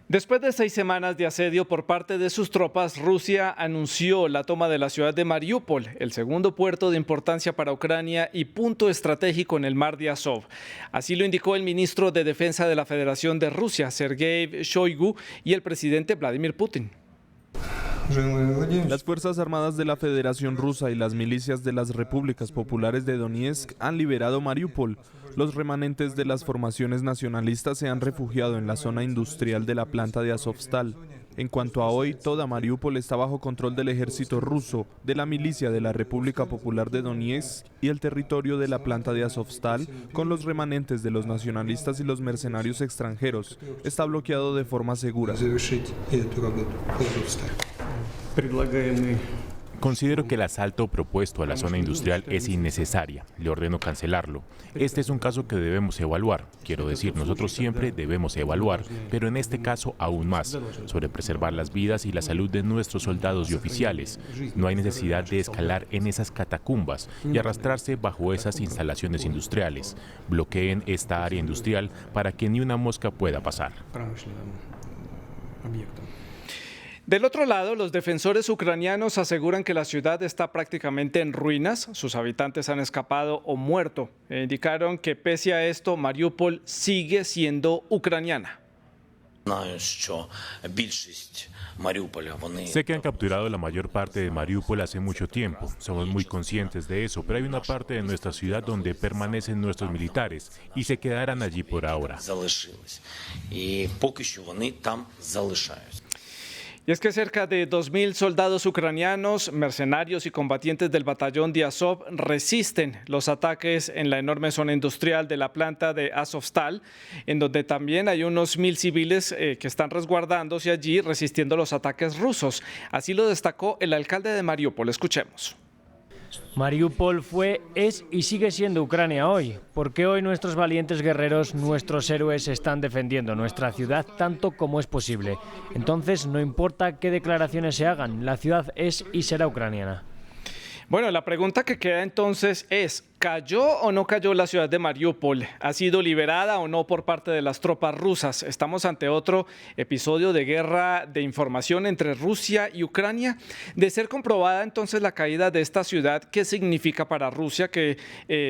Después de 6 semanas de asedio por parte de sus tropas, Rusia anunció la toma de la ciudad de Mariupol, el segundo puerto de importancia para Ucrania y punto estratégico en el mar de Azov. Así lo indicó el ministro de Defensa de la Federación de Rusia, Sergei Shoigu, y el presidente Vladimir Putin. Las Fuerzas Armadas de la Federación Rusa y las milicias de las Repúblicas Populares de Donetsk han liberado Mariupol. Los remanentes de las formaciones nacionalistas se han refugiado en la zona industrial de la planta de Azovstal. En cuanto a hoy, toda Mariupol está bajo control del ejército ruso, de la milicia de la República Popular de Donetsk y el territorio de la planta de Azovstal, con los remanentes de los nacionalistas y los mercenarios extranjeros, está bloqueado de forma segura. Considero que el asalto propuesto a la zona industrial es innecesaria. Le ordeno cancelarlo. Este es un caso que debemos evaluar. Quiero decir, nosotros siempre debemos evaluar, pero en este caso aún más, sobre preservar las vidas y la salud de nuestros soldados y oficiales. No hay necesidad de escalar en esas catacumbas y arrastrarse bajo esas instalaciones industriales. Bloqueen esta área industrial para que ni una mosca pueda pasar. Del otro lado, los defensores ucranianos aseguran que la ciudad está prácticamente en ruinas, sus habitantes han escapado o muerto. Indicaron que pese a esto, Mariupol sigue siendo ucraniana. Sé que han capturado la mayor parte de Mariupol hace mucho tiempo, somos muy conscientes de eso, pero hay una parte de nuestra ciudad donde permanecen nuestros militares y se quedarán allí por ahora. Y es que cerca de 2.000 soldados ucranianos, mercenarios y combatientes del batallón de Azov resisten los ataques en la enorme zona industrial de la planta de Azovstal, en donde también hay unos 1.000 civiles que están resguardándose allí resistiendo los ataques rusos. Así lo destacó el alcalde de Mariupol. Escuchemos. Mariupol fue, es y sigue siendo Ucrania hoy, porque hoy nuestros valientes guerreros, nuestros héroes están defendiendo nuestra ciudad tanto como es posible. Entonces no importa qué declaraciones se hagan, la ciudad es y será ucraniana. Bueno, la pregunta que queda entonces es, ¿cayó o no cayó la ciudad de Mariupol? ¿Ha sido liberada o no por parte de las tropas rusas? ¿Estamos ante otro episodio de guerra de información entre Rusia y Ucrania? De ser comprobada entonces la caída de esta ciudad, ¿qué significa para Rusia que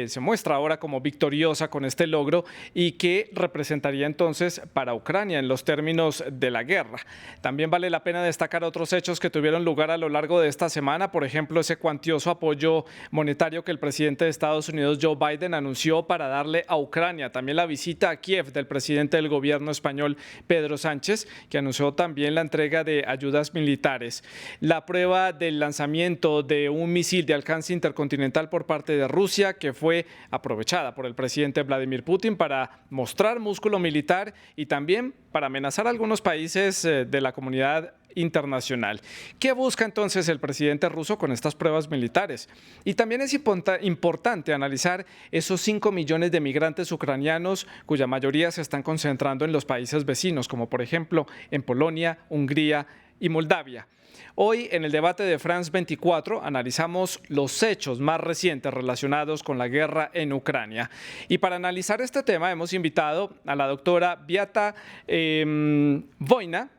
se muestra ahora como victoriosa con este logro y qué representaría entonces para Ucrania en los términos de la guerra? También vale la pena destacar otros hechos que tuvieron lugar a lo largo de esta semana, por ejemplo, ese cuantioso apoyo monetario que el presidente de Estados Unidos, Joe Biden, anunció para darle a Ucrania. También la visita a Kiev del presidente del gobierno español, Pedro Sánchez, que anunció también la entrega de ayudas militares. La prueba del lanzamiento de un misil de alcance intercontinental por parte de Rusia, que fue aprovechada por el presidente Vladimir Putin para mostrar músculo militar y también para amenazar a algunos países de la comunidad internacional. ¿Qué busca entonces el presidente ruso con estas pruebas militares? Y también es importante analizar esos 5 millones de migrantes ucranianos cuya mayoría se están concentrando en los países vecinos, como por ejemplo en Polonia, Hungría y Moldavia. Hoy en el debate de France 24 analizamos los hechos más recientes relacionados con la guerra en Ucrania. Y para analizar este tema hemos invitado a la doctora Beata Wojna,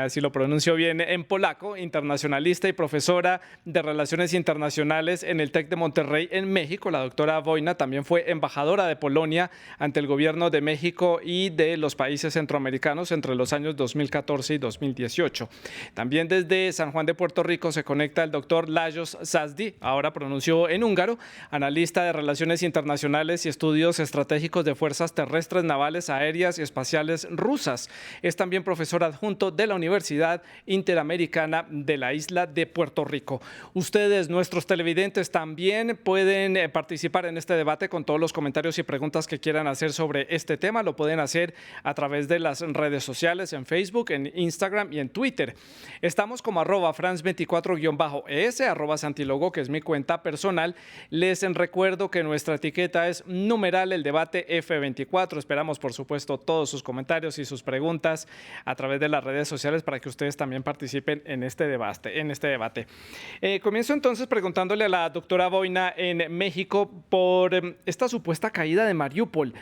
si lo pronuncio bien en polaco, internacionalista y profesora de Relaciones Internacionales en el TEC de Monterrey en México. La doctora Wojna también fue embajadora de Polonia ante el gobierno de México y de los países centroamericanos entre los años 2014 y 2018. También desde San Juan de Puerto Rico se conecta el doctor Lajos Sazdi, ahora pronunció en húngaro, analista de Relaciones Internacionales y Estudios Estratégicos de Fuerzas Terrestres, Navales, Aéreas y Espaciales Rusas. Es también profesor adjunto de la Universidad Interamericana de la isla de Puerto Rico. Ustedes, nuestros televidentes, también pueden participar en este debate con todos los comentarios y preguntas que quieran hacer sobre este tema. Lo pueden hacer a través de las redes sociales, en Facebook, en Instagram y en Twitter. Estamos como @France24-es, @Santilogo, que es mi cuenta personal. Les recuerdo que nuestra etiqueta es numeral el debate F24. Esperamos, por supuesto, todos sus comentarios y sus preguntas a través de las redes sociales sociales para que ustedes también participen en este debate. Comienzo entonces preguntándole a la doctora Boina en México por esta supuesta caída de Mariupol.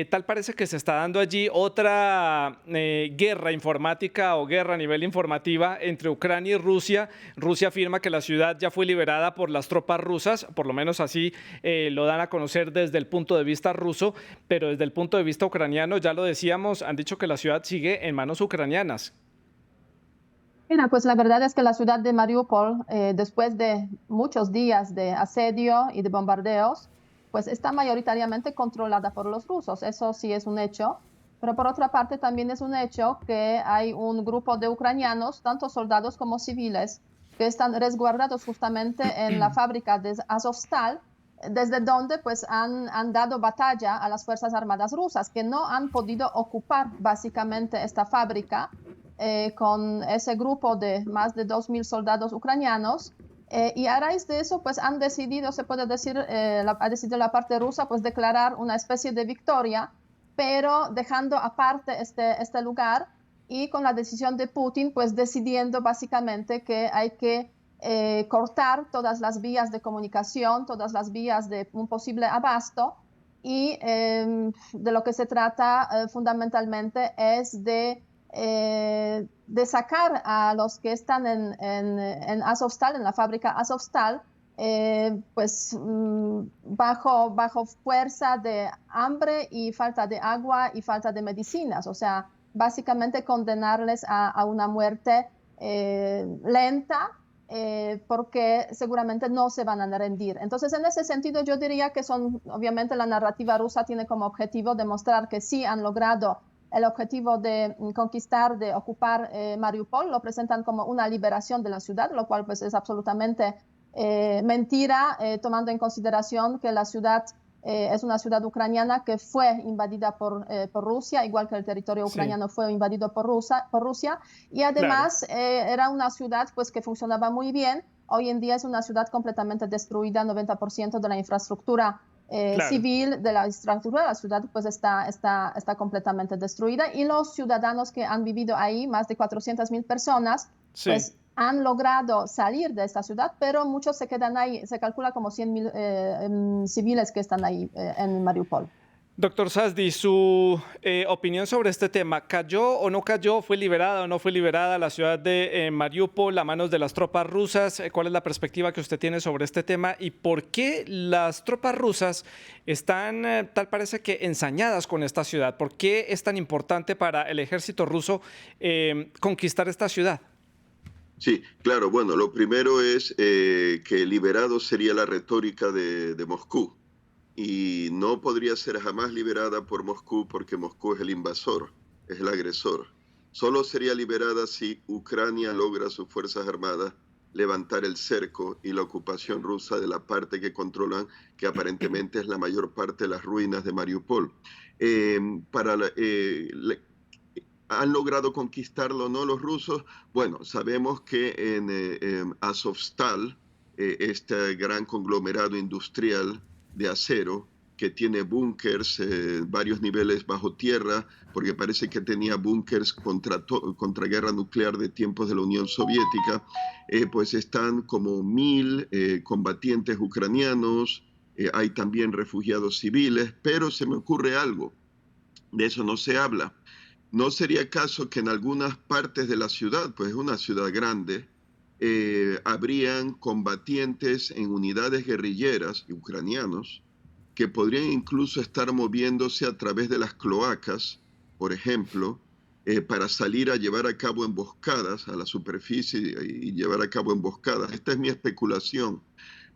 Tal parece que se está dando allí otra guerra informática o guerra a nivel informativa entre Ucrania y Rusia. Rusia afirma que la ciudad ya fue liberada por las tropas rusas, por lo menos así lo dan a conocer desde el punto de vista ruso, pero desde el punto de vista ucraniano, ya lo decíamos, han dicho que la ciudad sigue en manos ucranianas. Mira, pues la verdad es que la ciudad de Mariupol, después de muchos días de asedio y de bombardeos, pues está mayoritariamente controlada por los rusos. Eso sí es un hecho. Pero por otra parte también es un hecho que hay un grupo de ucranianos, tanto soldados como civiles, que están resguardados justamente en la fábrica de Azovstal, desde donde pues han dado batalla a las Fuerzas Armadas rusas, que no han podido ocupar básicamente esta fábrica con ese grupo de más de 2.000 soldados ucranianos. Y a raíz de eso pues han decidido, se puede decir, ha decidido la parte rusa pues declarar una especie de victoria, pero dejando aparte este lugar, y con la decisión de Putin pues decidiendo básicamente que hay que cortar todas las vías de comunicación, todas las vías de un posible abasto, y de lo que se trata fundamentalmente es de sacar a los que están en Azovstal, en la fábrica Azovstal, pues bajo fuerza de hambre y falta de agua y falta de medicinas. O sea, básicamente condenarles a una muerte lenta, porque seguramente no se van a rendir. Entonces, en ese sentido, yo diría que obviamente la narrativa rusa tiene como objetivo demostrar que sí han logrado el objetivo de conquistar, de ocupar Mariupol. Lo presentan como una liberación de la ciudad, lo cual pues es absolutamente mentira, tomando en consideración que la ciudad es una ciudad ucraniana que fue invadida por Rusia, igual que el territorio ucraniano fue invadido por Rusia, y además era una ciudad pues que funcionaba muy bien. Hoy en día es una ciudad completamente destruida, 90% de la infraestructura civil de la infraestructura de la ciudad pues está completamente destruida, y los ciudadanos que han vivido ahí, más de 400.000 personas, pues han logrado salir de esta ciudad, pero muchos se quedan ahí. Se calcula como 100.000 civiles que están ahí en Mariupol. Doctor Sazdi, su opinión sobre este tema. ¿Cayó o no cayó? ¿Fue liberada o no fue liberada la ciudad de Mariupol a manos de las tropas rusas? ¿Cuál es la perspectiva que usted tiene sobre este tema? ¿Y por qué las tropas rusas están, tal parece que, ensañadas con esta ciudad? ¿Por qué es tan importante para el ejército ruso conquistar esta ciudad? Sí, claro. Bueno, lo primero es que liberado sería la retórica de Moscú, y no podría ser jamás liberada por Moscú porque Moscú es el invasor, es el agresor. Solo sería liberada si Ucrania logra sus Fuerzas Armadas levantar el cerco y la ocupación rusa de la parte que controlan, que aparentemente es la mayor parte de las ruinas de Mariupol. ¿Han logrado conquistarlo o no los rusos? Bueno, sabemos que en Azovstal, este gran conglomerado industrial de acero, que tiene búnkers, varios niveles bajo tierra, porque parece que tenía búnkers contra guerra nuclear de tiempos de la Unión Soviética, pues están como 1.000 combatientes ucranianos, hay también refugiados civiles, pero se me ocurre algo, de eso no se habla. ¿No sería caso que en algunas partes de la ciudad, pues es una ciudad grande, habrían combatientes en unidades guerrilleras ucranianos que podrían incluso estar moviéndose a través de las cloacas, por ejemplo, para salir a llevar a cabo emboscadas a la superficie y llevar a cabo emboscadas? Esta es mi especulación,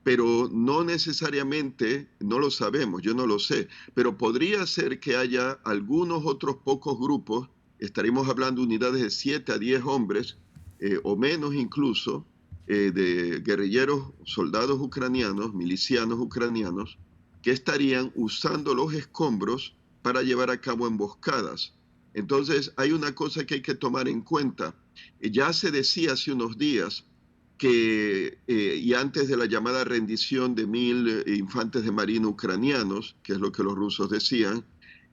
pero no necesariamente, no lo sabemos, yo no lo sé, pero podría ser que haya algunos otros pocos grupos, estaríamos hablando de unidades de 7 a 10 hombres, o menos incluso, de guerrilleros, soldados ucranianos, milicianos ucranianos, que estarían usando los escombros para llevar a cabo emboscadas. Entonces hay una cosa que hay que tomar en cuenta. Ya se decía hace unos días que, y antes de la llamada rendición de 1.000 infantes de marina ucranianos, que es lo que los rusos decían,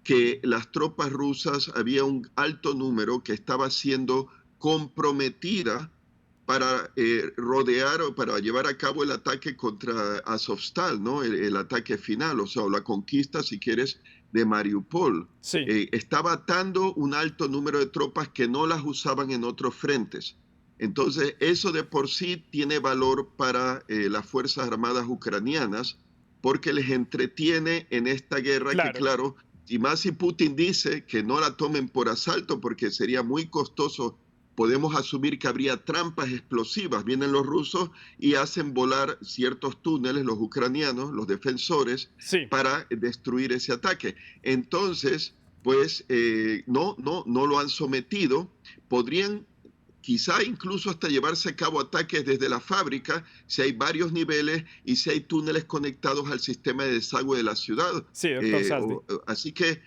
que las tropas rusas, había un alto número que estaba siendo comprometida para rodear o para llevar a cabo el ataque contra Azovstal, ¿no? El ataque final, o sea, la conquista, si quieres, de Mariupol. Sí. Estaba atando un alto número de tropas que no las usaban en otros frentes. Entonces, eso de por sí tiene valor para las Fuerzas Armadas ucranianas, porque les entretiene en esta guerra que, claro, y más si Putin dice que no la tomen por asalto, porque sería muy costoso. Podemos asumir que habría trampas explosivas. Vienen los rusos y hacen volar ciertos túneles, los ucranianos, los defensores, para destruir ese ataque. Entonces, pues no lo han sometido. Podrían quizá incluso hasta llevarse a cabo ataques desde la fábrica, si hay varios niveles y si hay túneles conectados al sistema de desagüe de la ciudad. Sí, doctor Sazdi. Así que,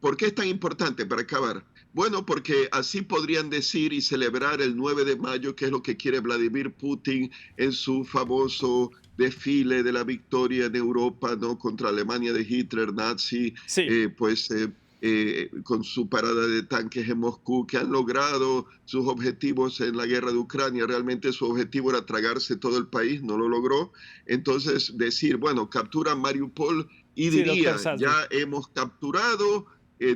¿por qué es tan importante para acabar? Bueno, porque así podrían decir y celebrar el 9 de mayo, que es lo que quiere Vladimir Putin en su famoso desfile de la victoria en Europa, ¿no? Contra Alemania de Hitler, nazi, con su parada de tanques en Moscú, que han logrado sus objetivos en la guerra de Ucrania. Realmente su objetivo era tragarse todo el país, no lo logró. Entonces decir, bueno, capturan Mariupol y diría, ya hemos capturado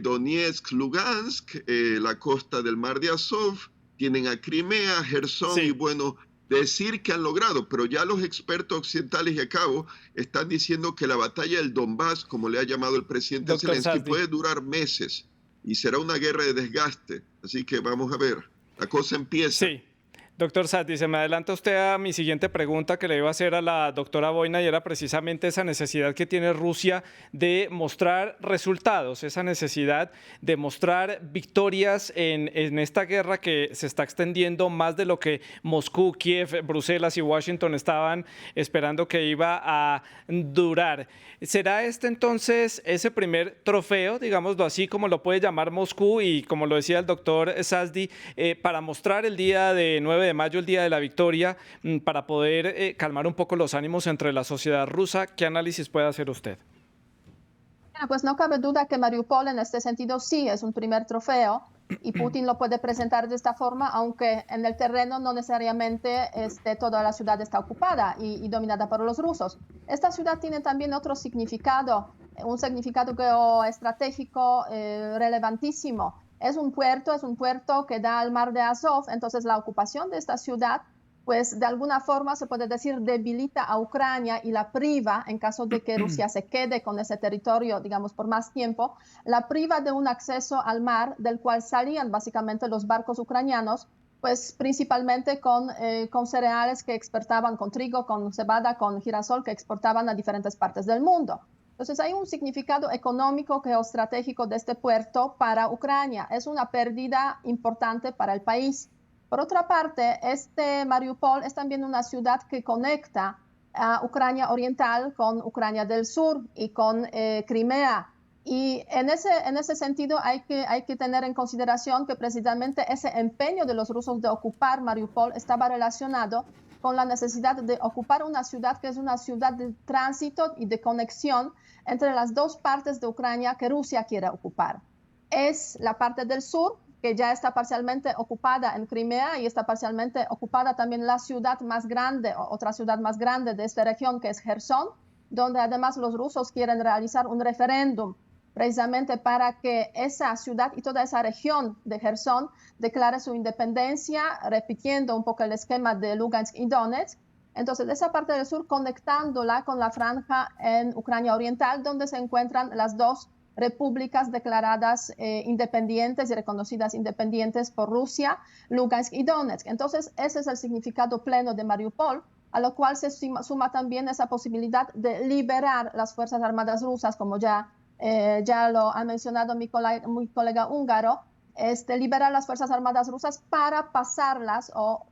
Donetsk, Lugansk, la costa del Mar de Azov, tienen a Crimea, Gerson, y bueno, decir que han logrado, pero ya los expertos occidentales y a cabo están diciendo que la batalla del Donbass, como le ha llamado el presidente Zelensky, puede durar meses y será una guerra de desgaste. Así que vamos a ver, la cosa empieza. Sí. Doctor Sazdi, se me adelanta usted a mi siguiente pregunta que le iba a hacer a la doctora Boina, y era precisamente esa necesidad que tiene Rusia de mostrar resultados, esa necesidad de mostrar victorias en esta guerra que se está extendiendo más de lo que Moscú, Kiev, Bruselas y Washington estaban esperando que iba a durar. ¿Será este entonces ese primer trofeo, digámoslo así, como lo puede llamar Moscú y como lo decía el doctor Sazdi, para mostrar el día de 9 de mayo, el día de la victoria, para poder calmar un poco los ánimos entre la sociedad rusa? ¿Qué análisis puede hacer usted? Pues no cabe duda que Mariupol en este sentido sí es un primer trofeo y Putin lo puede presentar de esta forma, aunque en el terreno no necesariamente toda la ciudad está ocupada y dominada por los rusos. Esta ciudad tiene también otro significado, un significado geoestratégico relevantísimo. Es un puerto que da al mar de Azov, entonces la ocupación de esta ciudad, pues de alguna forma se puede decir debilita a Ucrania y la priva, en caso de que Rusia se quede con ese territorio, digamos, por más tiempo, la priva de un acceso al mar del cual salían básicamente los barcos ucranianos, pues principalmente con cereales que exportaban, con trigo, con cebada, con girasol, que exportaban a diferentes partes del mundo. Entonces hay un significado económico, geoestratégico de este puerto para Ucrania. Es una pérdida importante para el país. Por otra parte, Mariupol es también una ciudad que conecta a Ucrania Oriental con Ucrania del Sur y con Crimea. Y en ese sentido hay que tener en consideración que precisamente ese empeño de los rusos de ocupar Mariupol estaba relacionado con la necesidad de ocupar una ciudad que es una ciudad de tránsito y de conexión entre las dos partes de Ucrania que Rusia quiere ocupar. Es la parte del sur, que ya está parcialmente ocupada en Crimea y está parcialmente ocupada también la ciudad más grande, otra ciudad más grande de esta región, que es Gerson, donde además los rusos quieren realizar un referéndum precisamente para que esa ciudad y toda esa región de Gerson declare su independencia, repitiendo un poco el esquema de Lugansk y Donetsk. Entonces, esa parte del sur conectándola con la franja en Ucrania Oriental, donde se encuentran las dos repúblicas declaradas independientes y reconocidas independientes por Rusia, Lugansk y Donetsk. Entonces, ese es el significado pleno de Mariupol, a lo cual se suma también esa posibilidad de liberar las Fuerzas Armadas rusas, como ya lo ha mencionado mi colega húngaro, liberar las Fuerzas Armadas rusas para pasarlas o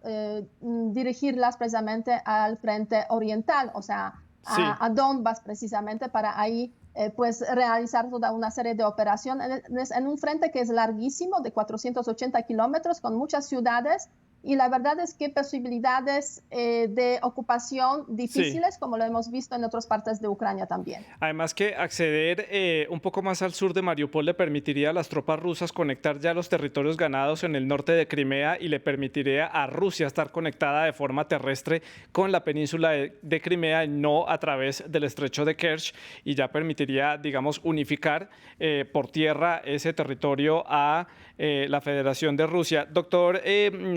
dirigirlas precisamente al frente oriental, o sea, a Donbass precisamente, para ahí pues realizar toda una serie de operaciones en un frente que es larguísimo, de 480 kilómetros, con muchas ciudades y la verdad es que posibilidades de ocupación difíciles, como lo hemos visto en otras partes de Ucrania también. Además que acceder un poco más al sur de Mariupol le permitiría a las tropas rusas conectar ya los territorios ganados en el norte de Crimea y le permitiría a Rusia estar conectada de forma terrestre con la península de Crimea y no a través del estrecho de Kerch, y ya permitiría, digamos, unificar por tierra ese territorio a la Federación de Rusia. Doctor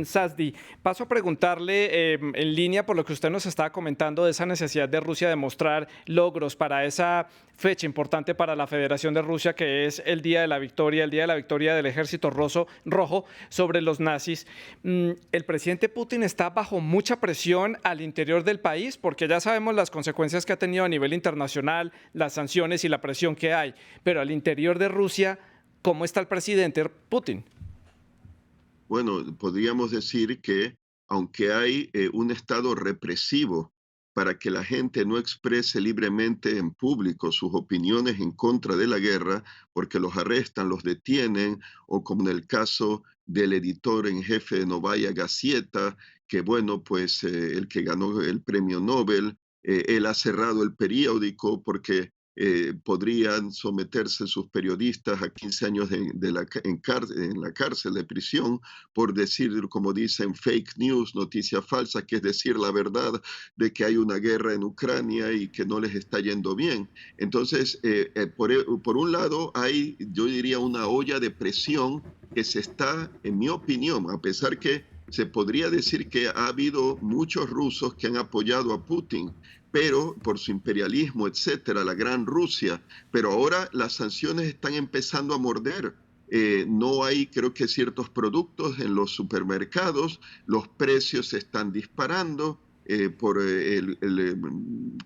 Sazdi, paso a preguntarle en línea por lo que usted nos estaba comentando de esa necesidad de Rusia de mostrar logros para esa fecha importante para la Federación de Rusia, que es el Día de la Victoria del Ejército Rojo sobre los nazis. ¿El presidente Putin está bajo mucha presión al interior del país? Porque ya sabemos las consecuencias que ha tenido a nivel internacional, las sanciones y la presión que hay, pero al interior de Rusia, ¿cómo está el presidente Putin? Bueno, podríamos decir que aunque hay un estado represivo para que la gente no exprese libremente en público sus opiniones en contra de la guerra, porque los arrestan, los detienen, o como en el caso del editor en jefe de Novaya Gazeta, que bueno, pues el que ganó el premio Nobel, él ha cerrado el periódico porque podrían someterse sus periodistas a 15 años en la cárcel de prisión por decir, como dicen, fake news, noticias falsas, que es decir la verdad de que hay una guerra en Ucrania y que no les está yendo bien. Entonces, por un lado, hay, yo diría, una olla de presión que se está, en mi opinión, a pesar que se podría decir que ha habido muchos rusos que han apoyado a Putin, pero por su imperialismo, etcétera, la gran Rusia. Pero ahora las sanciones están empezando a morder. No hay, creo que, ciertos productos en los supermercados, los precios se están disparando por el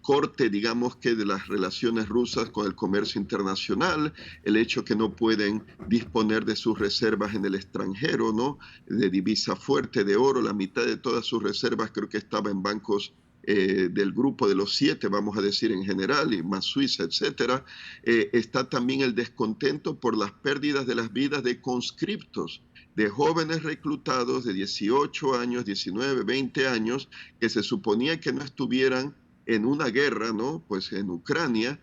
corte, digamos, que de las relaciones rusas con el comercio internacional, el hecho que no pueden disponer de sus reservas en el extranjero, ¿no? De divisa fuerte, de oro, la mitad de todas sus reservas creo que estaba en bancos del grupo de los 7, vamos a decir en general, y más Suiza, etcétera. Está también el descontento por las pérdidas de las vidas de conscriptos, de jóvenes reclutados de 18 años, 19, 20 años, que se suponía que no estuvieran en una guerra, ¿no? Pues en Ucrania,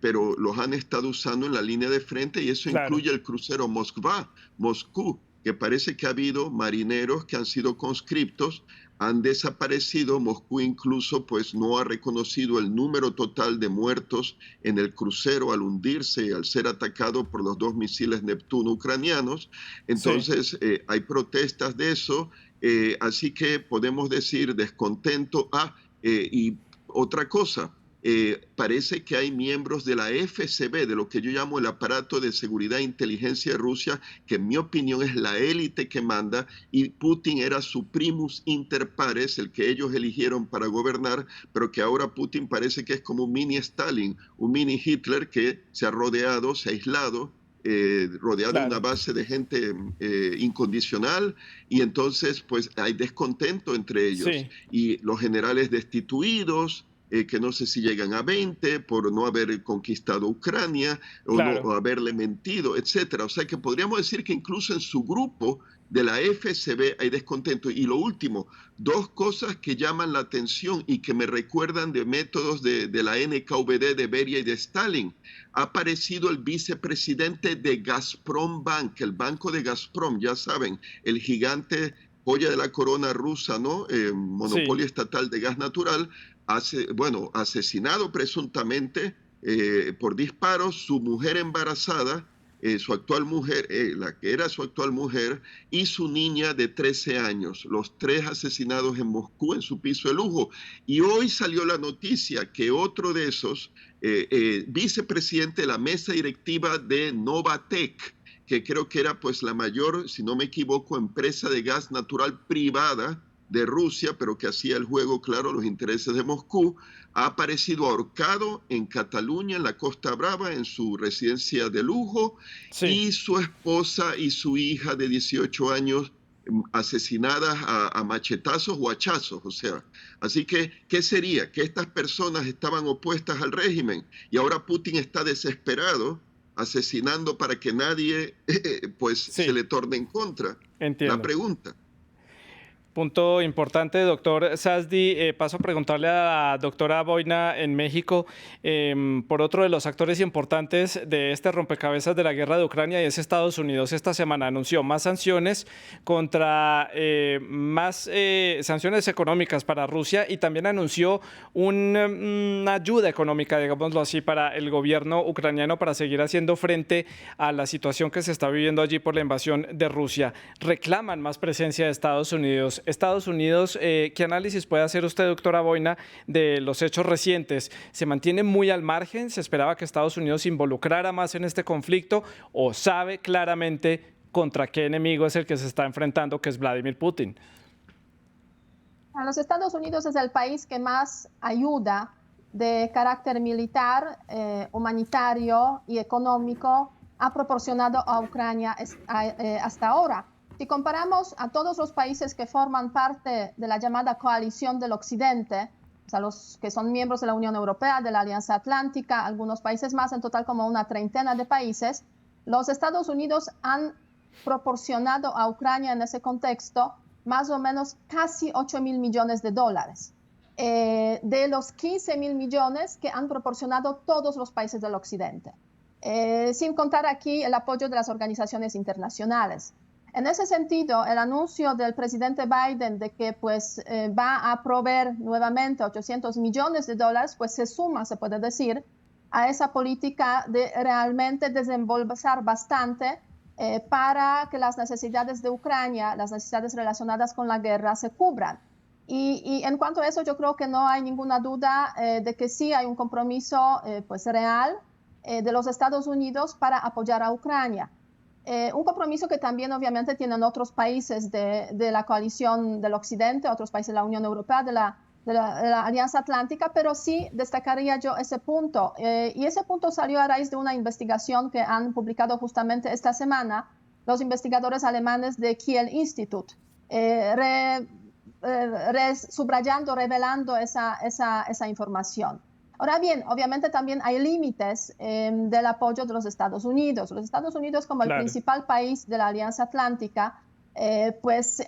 pero los han estado usando en la línea de frente, y eso incluye el crucero Moscú, que parece que ha habido marineros que han sido conscriptos, han desaparecido. Moscú incluso pues no ha reconocido el número total de muertos en el crucero al hundirse, al ser atacado por los 2 misiles Neptuno ucranianos. Entonces hay protestas de eso, así que podemos decir descontento. Y otra cosa, parece que hay miembros de la FSB, de lo que yo llamo el aparato de seguridad e inteligencia de Rusia, que en mi opinión es la élite que manda, y Putin era su primus inter pares, el que ellos eligieron para gobernar, pero que ahora Putin parece que es como un mini Stalin, un mini Hitler que se ha rodeado, se ha aislado, rodeado de una base de gente incondicional, y entonces pues hay descontento entre ellos, y los generales destituidos, que no sé si llegan a 20 por no haber conquistado Ucrania o no haberle mentido, etcétera. O sea que podríamos decir que incluso en su grupo de la FSB hay descontento. Y lo último, 2 cosas que llaman la atención y que me recuerdan de métodos de la NKVD de Beria y de Stalin. Ha aparecido el vicepresidente de Gazprom Bank, el banco de Gazprom, ya saben, el gigante joya de la corona rusa, ¿no? Monopolio estatal de gas natural. Asesinado presuntamente por disparos, su mujer embarazada, su actual mujer, la que era su actual mujer, y su niña de 13 años, los 3 asesinados en Moscú en su piso de lujo. Y hoy salió la noticia que otro de esos, vicepresidente de la mesa directiva de Novatek, que creo que era pues la mayor, si no me equivoco, empresa de gas natural privada de Rusia, pero que hacía el juego, claro, los intereses de Moscú, ha aparecido ahorcado en Cataluña, en la Costa Brava, en su residencia de lujo, y su esposa y su hija de 18 años asesinadas a machetazos o hachazos. O sea, así que, ¿qué sería? Que estas personas estaban opuestas al régimen, y ahora Putin está desesperado, asesinando para que nadie se le torne en contra. Entiendo. La pregunta. Punto importante, doctor Sazdi. Paso a preguntarle a la doctora Boina en México por otro de los actores importantes de este rompecabezas de la guerra de Ucrania, y es Estados Unidos. Esta semana anunció más sanciones sanciones económicas para Rusia, y también anunció una ayuda económica, digámoslo así, para el gobierno ucraniano para seguir haciendo frente a la situación que se está viviendo allí por la invasión de Rusia. Reclaman más presencia de Estados Unidos. Estados Unidos, ¿qué análisis puede hacer usted, doctora Boina, de los hechos recientes? ¿Se mantiene muy al margen? ¿Se esperaba que Estados Unidos se involucrara más en este conflicto, o sabe claramente contra qué enemigo es el que se está enfrentando, que es Vladimir Putin? A los Estados Unidos es el país que más ayuda de carácter militar, humanitario y económico ha proporcionado a Ucrania hasta ahora. Si comparamos a todos los países que forman parte de la llamada coalición del Occidente, o sea, los que son miembros de la Unión Europea, de la Alianza Atlántica, algunos países más, en total como una treintena de países, los Estados Unidos han proporcionado a Ucrania en ese contexto más o menos casi 8.000 millones de dólares, de los 15.000 millones que han proporcionado todos los países del Occidente, sin contar aquí el apoyo de las organizaciones internacionales. En ese sentido, el anuncio del presidente Biden de que va a proveer nuevamente 800 millones de dólares, pues se suma, se puede decir, a esa política de realmente desembolsar bastante para que las necesidades de Ucrania, las necesidades relacionadas con la guerra, se cubran. Y en cuanto a eso, yo creo que no hay ninguna duda de que sí hay un compromiso real de los Estados Unidos para apoyar a Ucrania. Un compromiso que también obviamente tienen otros países de la coalición del Occidente, otros países de la Unión Europea, de la Alianza Atlántica, pero sí destacaría yo ese punto. Y ese punto salió a raíz de una investigación que han publicado justamente esta semana los investigadores alemanes de Kiel Institute, subrayando, revelando esa información. Ahora bien, obviamente también hay límites del apoyo de los Estados Unidos. Los Estados Unidos, como el principal país de la Alianza Atlántica,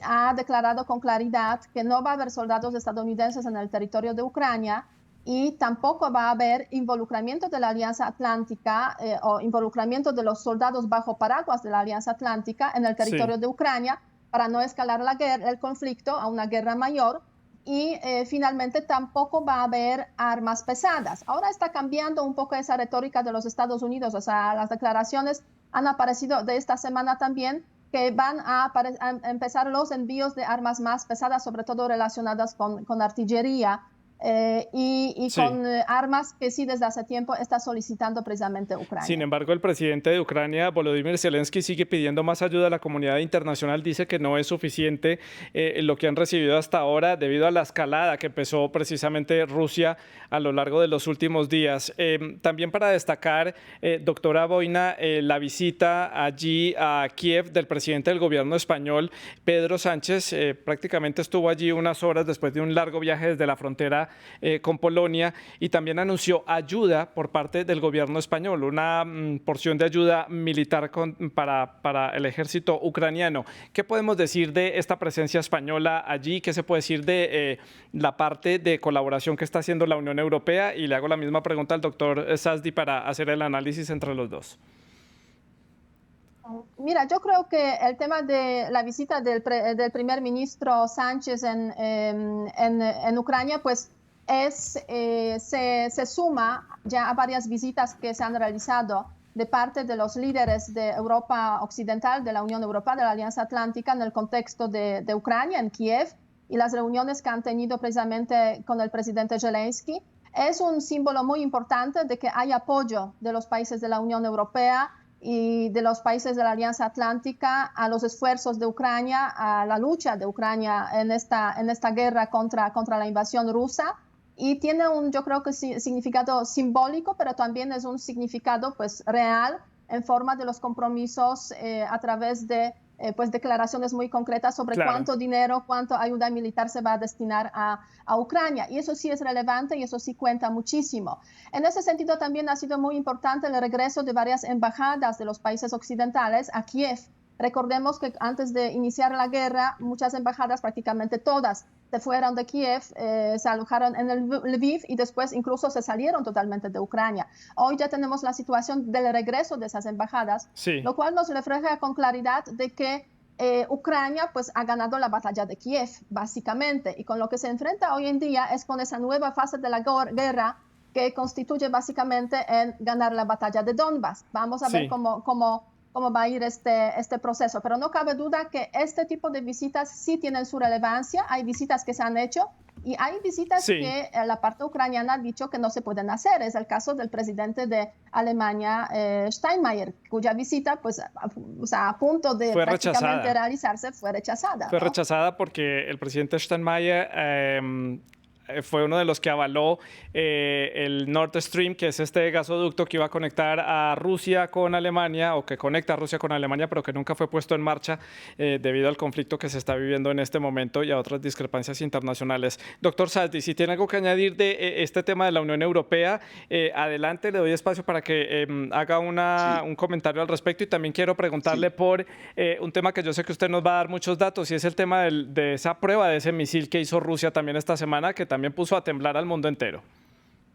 ha declarado con claridad que no va a haber soldados estadounidenses en el territorio de Ucrania, y tampoco va a haber involucramiento de la Alianza Atlántica o involucramiento de los soldados bajo paraguas de la Alianza Atlántica en el territorio de Ucrania, para no escalar el conflicto a una guerra mayor. Y finalmente tampoco va a haber armas pesadas. Ahora está cambiando un poco esa retórica de los Estados Unidos, o sea, las declaraciones han aparecido de esta semana también, que van a empezar los envíos de armas más pesadas, sobre todo relacionadas con artillería con armas que sí desde hace tiempo está solicitando precisamente Ucrania. Sin embargo, el presidente de Ucrania, Volodymyr Zelensky, sigue pidiendo más ayuda a la comunidad internacional. Dice que no es suficiente lo que han recibido hasta ahora debido a la escalada que empezó precisamente Rusia a lo largo de los últimos días. También para destacar, doctora Boina, la visita allí a Kiev del presidente del gobierno español, Pedro Sánchez. Prácticamente estuvo allí unas horas después de un largo viaje desde la frontera con Polonia, y también anunció ayuda por parte del gobierno español, una porción de ayuda militar para el ejército ucraniano. ¿Qué podemos decir de esta presencia española allí? ¿Qué se puede decir de la parte de colaboración que está haciendo la Unión Europea? Y le hago la misma pregunta al doctor Sazdi para hacer el análisis entre los dos. Mira, yo creo que el tema de la visita del primer ministro Sánchez en Ucrania, pues se suma ya a varias visitas que se han realizado de parte de los líderes de Europa Occidental, de la Unión Europea, de la Alianza Atlántica, en el contexto de Ucrania, en Kiev, y las reuniones que han tenido precisamente con el presidente Zelensky. Es un símbolo muy importante de que hay apoyo de los países de la Unión Europea y de los países de la Alianza Atlántica a los esfuerzos de Ucrania, a la lucha de Ucrania en esta guerra contra la invasión rusa. Y tiene yo creo que significado simbólico, pero también es un significado real en forma de los compromisos a través de declaraciones muy concretas sobre cuánto dinero, cuánta ayuda militar se va a destinar a Ucrania. Y eso sí es relevante y eso sí cuenta muchísimo. En ese sentido también ha sido muy importante el regreso de varias embajadas de los países occidentales a Kiev. Recordemos que antes de iniciar la guerra, muchas embajadas, prácticamente todas, se fueron de Kiev, se alojaron en el Lviv y después incluso se salieron totalmente de Ucrania. Hoy ya tenemos la situación del regreso de esas embajadas, Sí. lo cual nos refleja con claridad de que Ucrania pues ha ganado la batalla de Kiev, básicamente, y con lo que se enfrenta hoy en día es con esa nueva fase de la guerra que constituye básicamente en ganar la batalla de Donbass. Vamos a ver cómo va a ir este proceso, pero no cabe duda que este tipo de visitas sí tienen su relevancia. Hay visitas que se han hecho y hay visitas que la parte ucraniana ha dicho que no se pueden hacer. Es el caso del presidente de Alemania, Steinmeier, cuya visita, pues, a punto de prácticamente realizarse, fue rechazada. Fue rechazada porque el presidente Steinmeier fue uno de los que avaló el Nord Stream, que es este gasoducto que iba a conectar a Rusia con Alemania, o que conecta a Rusia con Alemania, pero que nunca fue puesto en marcha debido al conflicto que se está viviendo en este momento y a otras discrepancias internacionales. Doctor Saldi, si tiene algo que añadir de este tema de la Unión Europea, adelante, le doy espacio para que haga un comentario al respecto, y también quiero preguntarle por un tema que yo sé que usted nos va a dar muchos datos, y es el tema de esa prueba de ese misil que hizo Rusia también esta semana, que también puso a temblar al mundo entero.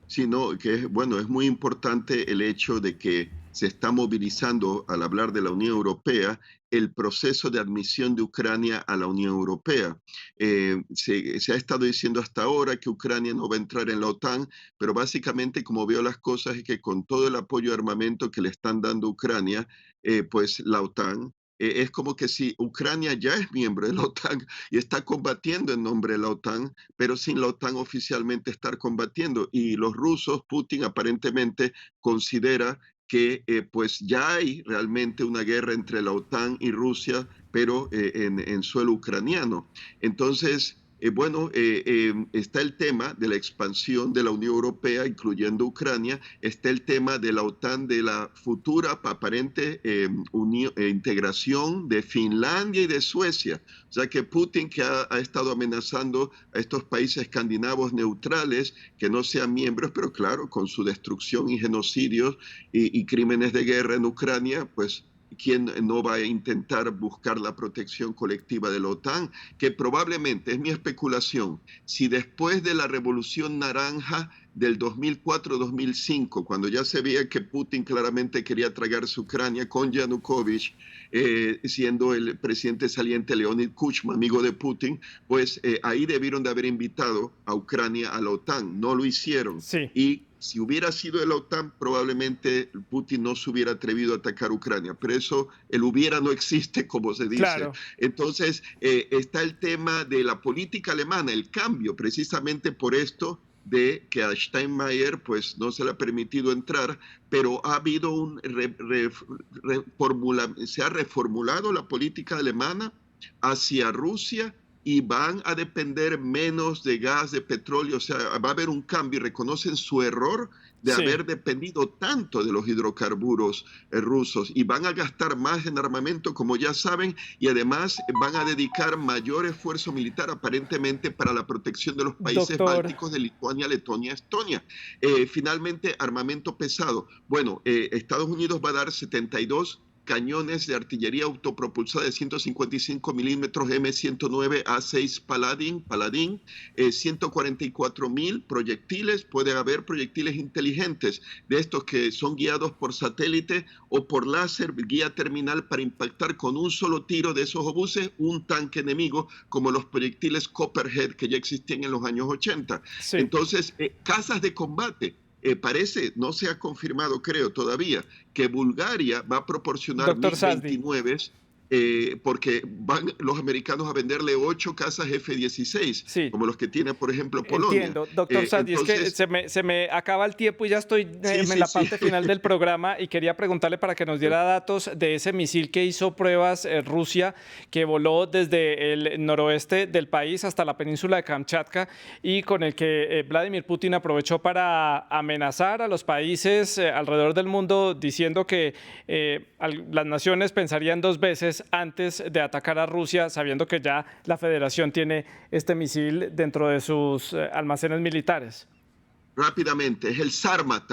Sí, no, que bueno, es muy importante el hecho de que se está movilizando, al hablar de la Unión Europea, el proceso de admisión de Ucrania a la Unión Europea. Se ha estado diciendo hasta ahora que Ucrania no va a entrar en la OTAN, pero básicamente, como veo las cosas, es que con todo el apoyo de armamento que le están dando a Ucrania, pues la OTAN, es como que si Ucrania ya es miembro de la OTAN y está combatiendo en nombre de la OTAN, pero sin la OTAN oficialmente estar combatiendo. Y los rusos, Putin aparentemente considera que pues ya hay realmente una guerra entre la OTAN y Rusia, pero en suelo ucraniano. Entonces, está el tema de la expansión de la Unión Europea, incluyendo Ucrania, está el tema de la OTAN, de la futura aparente integración de Finlandia y de Suecia. O sea que Putin, que ha estado amenazando a estos países escandinavos neutrales que no sean miembros, pero claro, con su destrucción y genocidios y crímenes de guerra en Ucrania, pues ¿quién no va a intentar buscar la protección colectiva de la OTAN? Que probablemente, es mi especulación, si después de la Revolución Naranja del 2004-2005, cuando ya se veía que Putin claramente quería tragarse Ucrania con Yanukovych, siendo el presidente saliente Leonid Kuchma, amigo de Putin, pues ahí debieron de haber invitado a Ucrania a la OTAN. No lo hicieron. Sí. Y si hubiera sido de la OTAN, probablemente Putin no se hubiera atrevido a atacar Ucrania, pero eso, el hubiera no existe, como se dice. Claro. Entonces, está el tema de la política alemana, el cambio, precisamente por esto de que a Steinmeier pues no se le ha permitido entrar, pero ha habido se ha reformulado la política alemana hacia Rusia, y van a depender menos de gas, de petróleo. O sea, va a haber un cambio, y reconocen su error de haber dependido tanto de los hidrocarburos rusos, y van a gastar más en armamento, como ya saben, y además van a dedicar mayor esfuerzo militar aparentemente para la protección de los países bálticos de Lituania, Letonia, Estonia. Finalmente, armamento pesado. Bueno, Estados Unidos va a dar 72 cañones de artillería autopropulsada de 155 milímetros M109A6 Paladin, 144,000 proyectiles. Puede haber proyectiles inteligentes, de estos que son guiados por satélite o por láser, guía terminal, para impactar con un solo tiro de esos obuses un tanque enemigo, como los proyectiles Copperhead que ya existían en los años 80. Sí. Entonces, casas de combate. Parece, no se ha confirmado, creo todavía, que Bulgaria va a proporcionar MiG-29, porque van los americanos a venderle 8 cazas F-16, como los que tiene, por ejemplo, Polonia. Entiendo, doctor Saldi, es que se me acaba el tiempo y ya estoy en la parte final del programa, y quería preguntarle para que nos diera datos de ese misil que hizo pruebas Rusia, que voló desde el noroeste del país hasta la península de Kamchatka, y con el que Vladimir Putin aprovechó para amenazar a los países alrededor del mundo, diciendo que las naciones pensarían 2 veces antes de atacar a Rusia, sabiendo que ya la Federación tiene este misil dentro de sus almacenes militares. Rápidamente, es el Sarmat,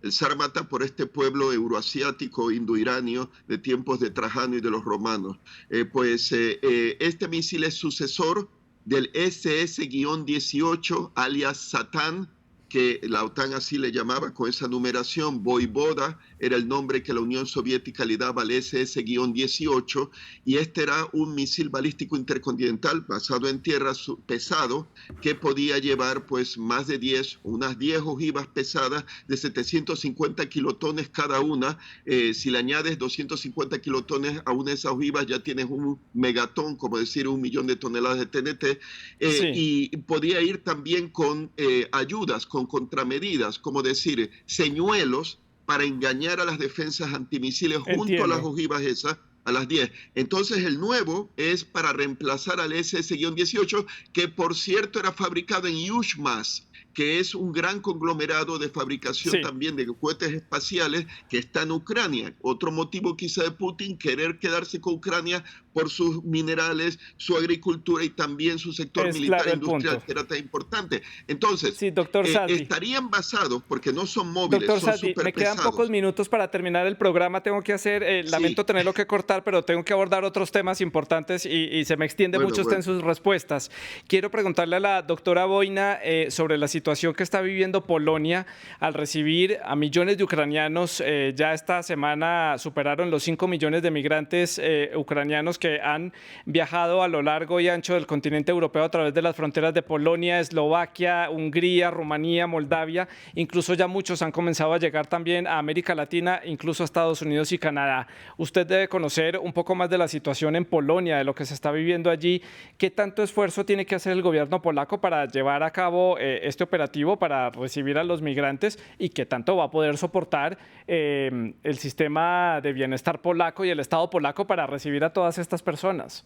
el sármata por este pueblo euroasiático, indoiranio, de tiempos de Trajano y de los romanos. Este misil es sucesor del SS-18, alias Satán, que la OTAN así le llamaba con esa numeración. Voivoda era el nombre que la Unión Soviética le daba al SS-18, y este era un misil balístico intercontinental basado en tierra, pesado, que podía llevar pues más de unas 10 ojivas pesadas de 750 kilotones cada una. Si le añades 250 kilotones a una de esas ojivas, ya tienes un megatón, como decir 1 millón de toneladas de TNT, Sí. y podía ir también con ayudas, con contramedidas, como decir, señuelos para engañar a las defensas antimisiles junto Entiendo. a las ojivas esas, a las 10. Entonces el nuevo es para reemplazar al SS-18, que por cierto era fabricado en Yuzhmash, que es un gran conglomerado de fabricación Sí. también de cohetes espaciales que está en Ucrania. Otro motivo quizá de Putin, querer quedarse con Ucrania por sus minerales, su agricultura y también su sector Es militar claro e el industrial, punto. que era tan importante. Entonces, Sí, doctor Saddi. estarían basados, porque no son móviles, Doctor son Saddi, súper me quedan pesados. pocos minutos para terminar el programa. Tengo que hacer, Sí. lamento tenerlo que cortar, pero tengo que abordar otros temas importantes y se me extiende mucho usted en sus respuestas. Quiero preguntarle a la doctora Boina sobre la situación que está viviendo Polonia al recibir a millones de ucranianos. Ya esta semana superaron los 5 millones de migrantes ucranianos que han viajado a lo largo y ancho del continente europeo a través de las fronteras de Polonia, Eslovaquia, Hungría, Rumanía, Moldavia. Incluso ya muchos han comenzado a llegar también a América Latina, incluso a Estados Unidos y Canadá. Usted debe conocer un poco más de la situación en Polonia, de lo que se está viviendo allí. ¿Qué tanto esfuerzo tiene que hacer el gobierno polaco para llevar a cabo este operativo, para recibir a los migrantes, y qué tanto va a poder soportar el sistema de bienestar polaco y el Estado polaco para recibir a todas estas personas?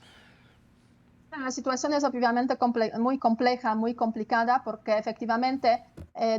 La situación es obviamente muy compleja, muy complicada, porque efectivamente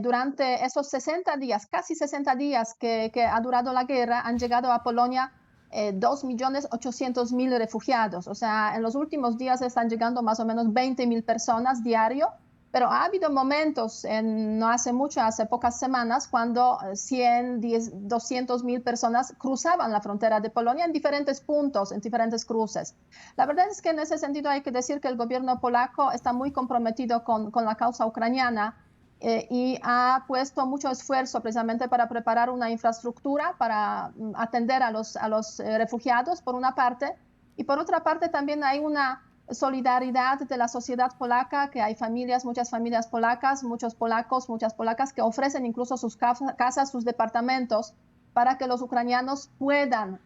durante esos 60 días, casi 60 días que ha durado la guerra, han llegado a Polonia 2.800.000 refugiados. O sea, en los últimos días están llegando más o menos 20.000 personas diario, pero ha habido momentos, no hace mucho, hace pocas semanas, cuando 100, 200.000 personas cruzaban la frontera de Polonia en diferentes puntos, en diferentes cruces. La verdad es que en ese sentido hay que decir que el gobierno polaco está muy comprometido con la causa ucraniana y ha puesto mucho esfuerzo precisamente para preparar una infraestructura para atender a los refugiados, por una parte, y por otra parte también hay una solidaridad de la sociedad polaca, que hay familias, muchas familias polacas, muchos polacos, muchas polacas que ofrecen incluso sus casas, sus departamentos, para que los ucranianos puedan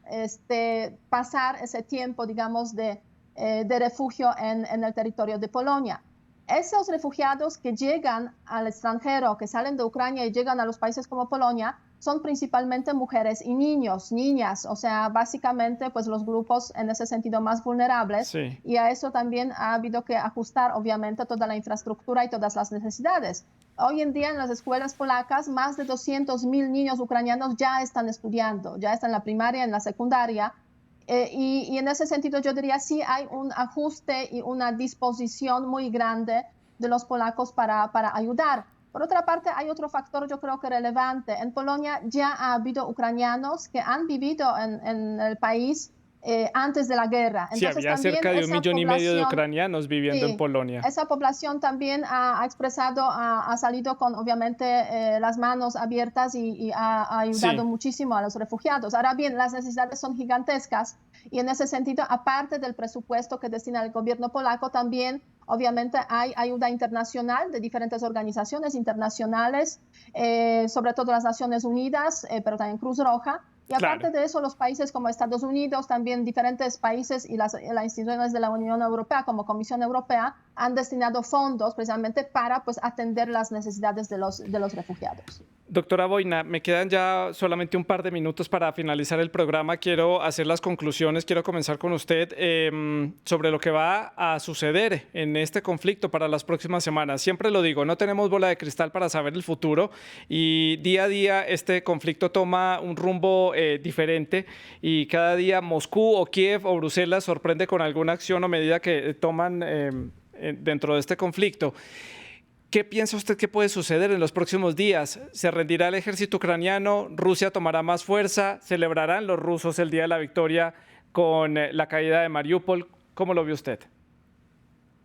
pasar ese tiempo, digamos, de refugio en el territorio de Polonia. Esos refugiados que llegan al extranjero, que salen de Ucrania y llegan a los países como Polonia, son principalmente mujeres y niños, niñas, o sea, básicamente pues los grupos en ese sentido más vulnerables. Sí. Y a eso también ha habido que ajustar obviamente toda la infraestructura y todas las necesidades. Hoy en día en las escuelas polacas más de 200.000 niños ucranianos ya están estudiando, ya están en la primaria, en la secundaria, y en ese sentido yo diría sí hay un ajuste y una disposición muy grande de los polacos para ayudar. Por otra parte, hay otro factor yo creo que relevante. En Polonia ya ha habido ucranianos que han vivido en el país antes de la guerra. Sí, Entonces, había cerca de 1,5 millones de ucranianos viviendo en Polonia. Esa población también ha expresado, ha salido con obviamente las manos abiertas y ha ayudado muchísimo a los refugiados. Ahora bien, las necesidades son gigantescas y en ese sentido, aparte del presupuesto que destina el gobierno polaco, también obviamente hay ayuda internacional de diferentes organizaciones internacionales, sobre todo las Naciones Unidas, pero también Cruz Roja. Y aparte de eso, los países como Estados Unidos, también diferentes países y las instituciones de la Unión Europea, como Comisión Europea, han destinado fondos precisamente para pues, atender las necesidades de los refugiados. Doctora Boina, me quedan ya solamente un par de minutos para finalizar el programa. Quiero hacer las conclusiones. Quiero comenzar con usted sobre lo que va a suceder en este conflicto para las próximas semanas. Siempre lo digo, no tenemos bola de cristal para saber el futuro y día a día este conflicto toma un rumbo diferente y cada día Moscú o Kiev o Bruselas sorprende con alguna acción o medida que toman dentro de este conflicto. ¿Qué piensa usted que puede suceder en los próximos días? ¿Se rendirá el ejército ucraniano? ¿Rusia tomará más fuerza? ¿Celebrarán los rusos el Día de la Victoria con la caída de Mariupol? ¿Cómo lo ve usted?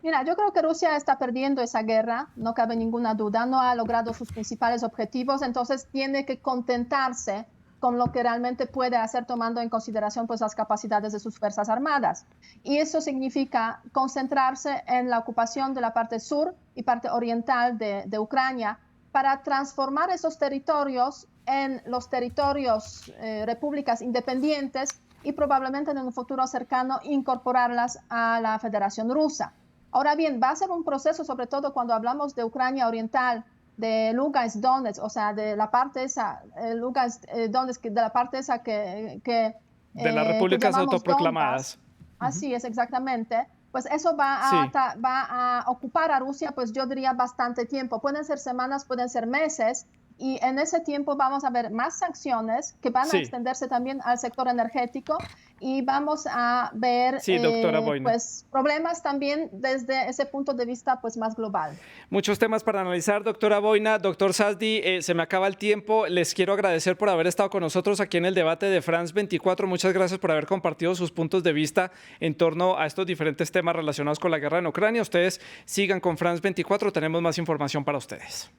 Mira, yo creo que Rusia está perdiendo esa guerra, no cabe ninguna duda, no ha logrado sus principales objetivos, entonces tiene que contentarse con lo que realmente puede hacer tomando en consideración pues, las capacidades de sus Fuerzas Armadas. Y eso significa concentrarse en la ocupación de la parte sur y parte oriental de Ucrania para transformar esos territorios en los territorios repúblicas independientes y probablemente en un futuro cercano incorporarlas a la Federación Rusa. Ahora bien, va a ser un proceso, sobre todo cuando hablamos de Ucrania oriental, de Lugansk, Donetsk, o sea, de la parte esa, Lugansk, Donetsk, de la parte esa que de las repúblicas autoproclamadas. Así es, exactamente. Pues eso va a ocupar a Rusia, pues yo diría bastante tiempo. Pueden ser semanas, pueden ser meses. Y en ese tiempo vamos a ver más sanciones que van a extenderse también al sector energético y vamos a ver pues, problemas también desde ese punto de vista pues, más global. Muchos temas para analizar, doctora Boina. Doctor Sazdi, se me acaba el tiempo. Les quiero agradecer por haber estado con nosotros aquí en el debate de France 24. Muchas gracias por haber compartido sus puntos de vista en torno a estos diferentes temas relacionados con la guerra en Ucrania. Ustedes sigan con France 24, tenemos más información para ustedes.